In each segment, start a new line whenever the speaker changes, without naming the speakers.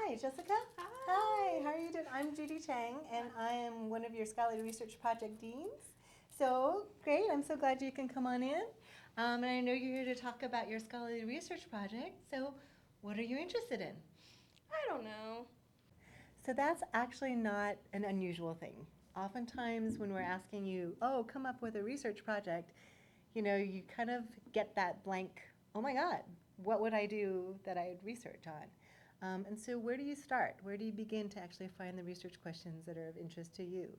Hi, Jessica. Hi, how are you doing? I'm Judy Chang, and I am one of your Scholarly Research Project Deans. So great, I'm so glad you can come on in. And I know you're here to talk about your Scholarly Research Project, so what are you interested in?
I don't know.
So that's actually not an unusual thing. Oftentimes when we're asking you, oh, come up with a research project, you kind of get that blank, oh my God, what would I do that I'd research on? And so where do you start? Where do you begin to actually find the research questions that are of interest to you?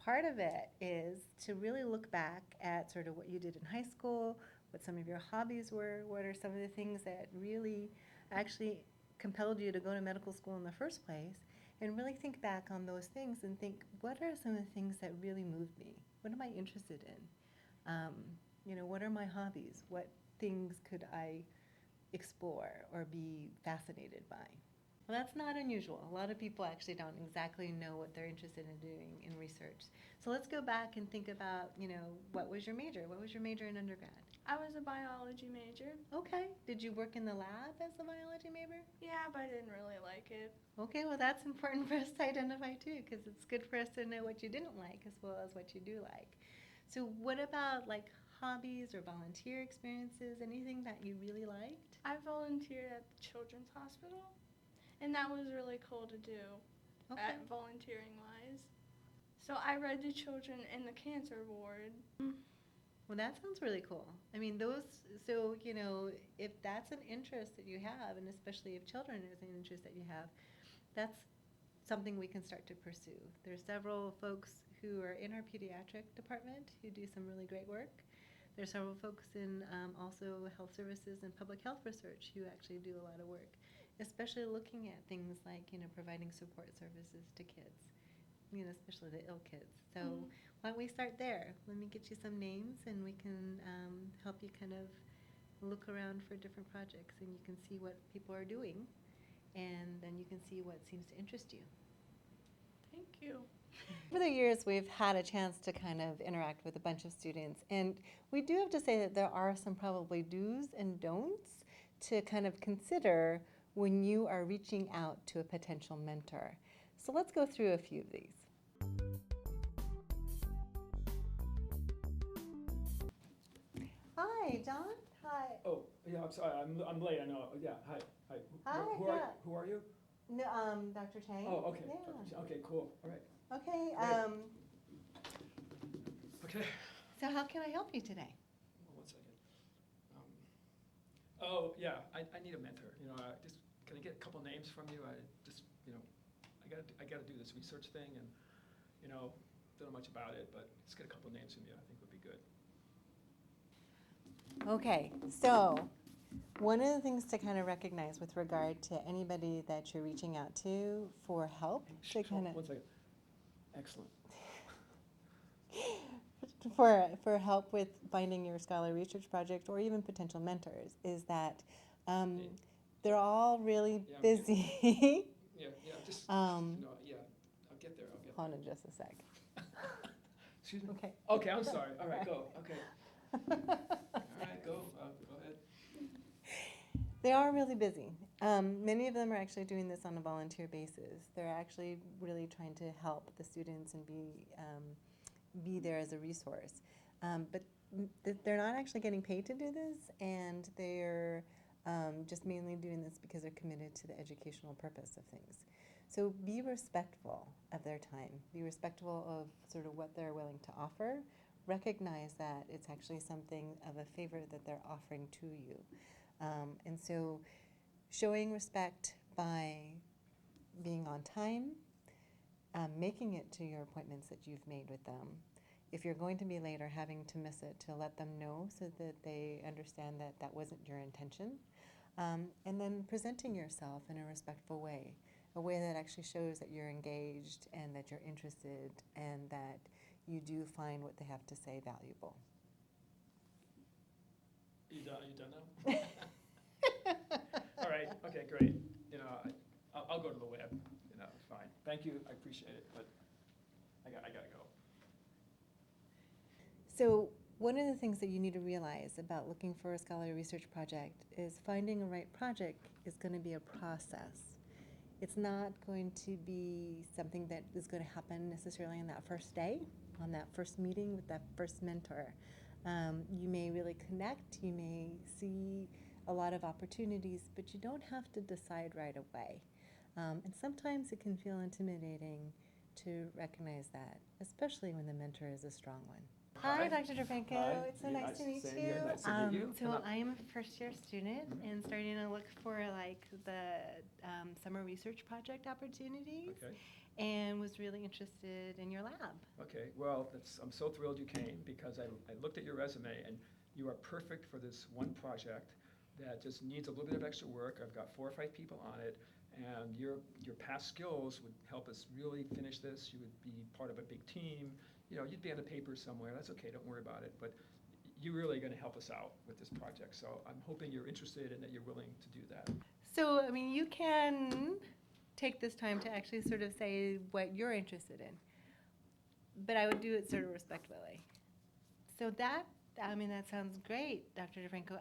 Part of it is to really look back at sort of what you did in high school, what some of your hobbies were, what are some of the things that really actually compelled you to go to medical school in the first place, and really think back on those things and think, what are some of the things that really moved me? What am I interested in? What are my hobbies? What things could I explore or be fascinated by? Well, that's not unusual. A lot of people actually don't exactly know what they're interested in doing in research. So let's go back and think about, what was your major? What was your major in undergrad?
I was a biology major.
Okay. Did you work in the lab as a biology major?
Yeah, but I didn't really like it.
Okay, well, that's important for us to identify too, because it's good for us to know what you didn't like as well as what you do like. So, what about like hobbies or volunteer experiences? Anything that you really liked?
I volunteered at the Children's Hospital, and that was really cool to do
Okay.
at volunteering wise. So I read to children in the cancer ward.
Well, that sounds really cool. I mean, if that's an interest that you have, and especially if children is an interest that you have, that's something we can start to pursue. There's several folks who are in our pediatric department who do some really great work. There's several folks in also health services and public health research who actually do a lot of work, especially looking at things like, providing support services to kids, especially the ill kids. So why don't we start there? Let me get you some names and we can help you kind of look around for different projects and you can see what people are doing and then you can see what seems to interest you.
Thank you.
Over the years, we've had a chance to kind of interact with a bunch of students, and we do have to say that there are some probably do's and don'ts to kind of consider when you are reaching out to a potential mentor. So let's go through a few of these. Hi, John. Hi.
Oh, yeah, I'm sorry, I'm late, I know, yeah, hi.
Hi,
Who
yeah.
who are you?
No, Dr. Chang.
Oh, okay,
Yeah.
okay, cool, all right.
Okay.
Great. Okay,
So how can I help you today?
well, 1 second. Oh, yeah, I need a mentor, can I get a couple names from you? I gotta do this research thing and, don't know much about it, but just get a couple names from you, I think would be good.
Okay, so one of the things to kind of recognize with regard to anybody that you're reaching out to for help, to kind of
1 second. Excellent.
for help with finding your scholarly research project or even potential mentors, is that they're all really
Yeah, I'm
busy.
Yeah, just, yeah, I'll get there.
Hold on just a sec.
Excuse me?
Okay.
Okay, I'm sorry. All right, go. Okay. All right, go ahead.
They are really busy. Many of them are actually doing this on a volunteer basis. They're actually really trying to help the students and be there as a resource. But they're not actually getting paid to do this, and they're just mainly doing this because they're committed to the educational purpose of things. So be respectful of their time. Be respectful of sort of what they're willing to offer. Recognize that it's actually something of a favor that they're offering to you. And so showing respect by being on time, making it to your appointments that you've made with them. If you're going to be late or having to miss it, to let them know so that they understand that that wasn't your intention. And then presenting yourself in a respectful way, a way that actually shows that you're engaged and that you're interested and that you do find what they have to say valuable.
You done now? All right, okay, great. I'll go to the web, it's fine. Thank you, I appreciate it, but I gotta go.
So one of the things that you need to realize about looking for a scholarly research project is finding a right project is going to be a process. It's not going to be something that is going to happen necessarily on that first day, on that first meeting with that first mentor. You may really connect, you may see a lot of opportunities, but you don't have to decide right away. And sometimes it can feel intimidating to recognize that, especially when the mentor is a strong one. Hi, Dr. DeFranco.
Hi.
It's so
Yeah,
nice to meet
same
you.
here. Nice to meet you. Come
So
up.
I am a first-year student and starting to look for like the summer research project opportunities,
Okay.
and was really interested in your lab.
Okay. Well, I'm so thrilled you came because I looked at your resume and you are perfect for this one project that just needs a little bit of extra work. I've got 4 or 5 people on it, and your past skills would help us really finish this. You would be part of a big team. You know, you'd be on the paper somewhere. That's okay. Don't worry about it. But you're really going to help us out with this project. So I'm hoping you're interested and that you're willing to do that.
So, I mean, you can take this time to actually sort of say what you're interested in, but I would do it sort of respectfully. So that sounds great, Dr. DeFranco.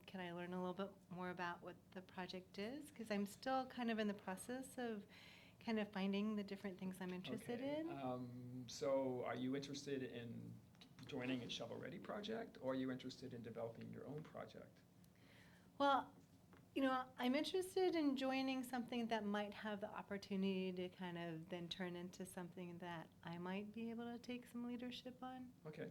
Can I learn a little bit more about what the project is? Because I'm still kind of in the process of kind of finding the different things I'm interested
Okay.
in.
So are you interested in joining a shovel-ready project, or are you interested in developing your own project?
Well, you know, I'm interested in joining something that might have the opportunity to kind of then turn into something that I might be able to take some leadership on.
Okay.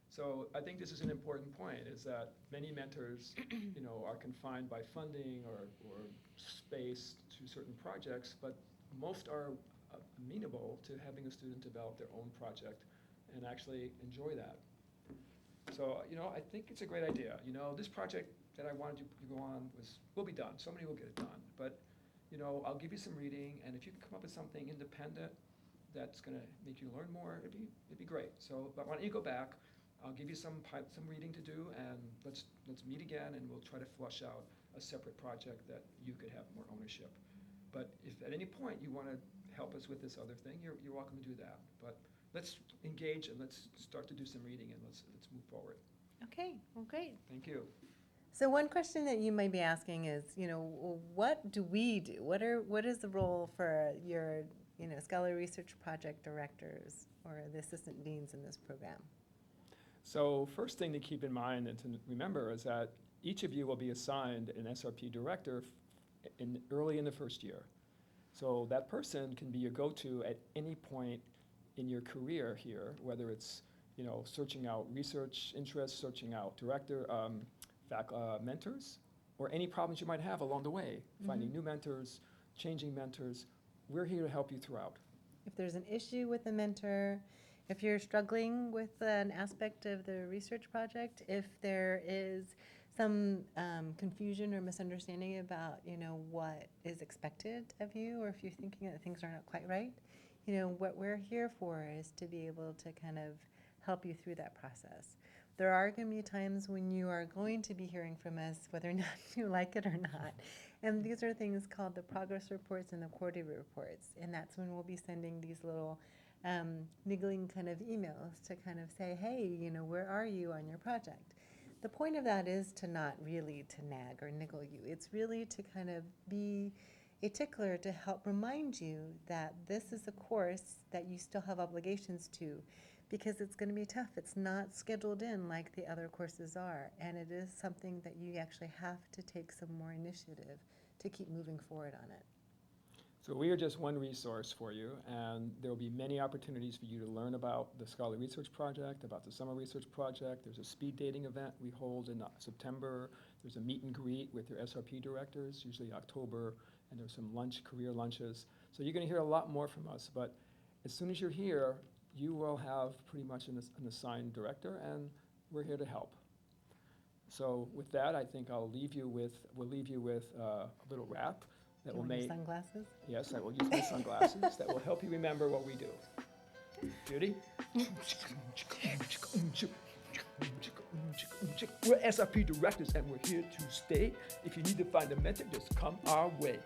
So I think this is an important point, is that many mentors, you know, are confined by funding or space to certain projects, but most are amenable to having a student develop their own project and actually enjoy that. So, you know, I think it's a great idea. You know, this project that I wanted you to go on will be done. Somebody will get it done. But, you know, I'll give you some reading, and if you can come up with something independent that's going to make you learn more, it'd be great. So, but why don't you go back? I'll give you some reading to do, and let's meet again, and we'll try to flush out a separate project that you could have more ownership. But if at any point you want to help us with this other thing, you're welcome to do that. But let's engage and let's start to do some reading, and let's move forward.
Okay, well, great.
Thank you.
So one question that you might be asking is, you know, what do we do? What is the role for your, you know, scholarly research project directors or the assistant deans in this program?
So first thing to keep in mind and to remember is that each of you will be assigned an SRP director early in the first year. So that person can be your go-to at any point in your career here, whether it's, you know, searching out research interests, searching out mentors, or any problems you might have along the way, finding new mentors, changing mentors. We're here to help you throughout.
If there's an issue with a mentor, if you're struggling with an aspect of the research project, if there is some confusion or misunderstanding about, you know, what is expected of you, or if you're thinking that things are not quite right, you know, what we're here for is to be able to kind of help you through that process. There are going to be times when you are going to be hearing from us, whether or not you like it or not. And these are things called the progress reports and the quarterly reports. And that's when we'll be sending these little niggling kind of emails to kind of say, hey, you know, where are you on your project? The point of that is to not really to nag or niggle you. It's really to kind of be a tickler to help remind you that this is a course that you still have obligations to, because it's going to be tough. It's not scheduled in like the other courses are, and it is something that you actually have to take some more initiative to keep moving forward on it.
So we are just one resource for you, and there will be many opportunities for you to learn about the Scholarly Research Project, about the Summer Research Project. There's a speed dating event we hold in September. There's a meet and greet with your SRP directors, usually October, and there's some career lunches. So you're going to hear a lot more from us, but as soon as you're here, you will have pretty much an assigned director, and we're here to help. So with that, I think we'll leave you with a little rap that will make
sunglasses?
Yes, I will use my sunglasses that will help you remember what we do. Judy? We're SRP directors and we're here to stay. If you need to find a mentor, just come our way.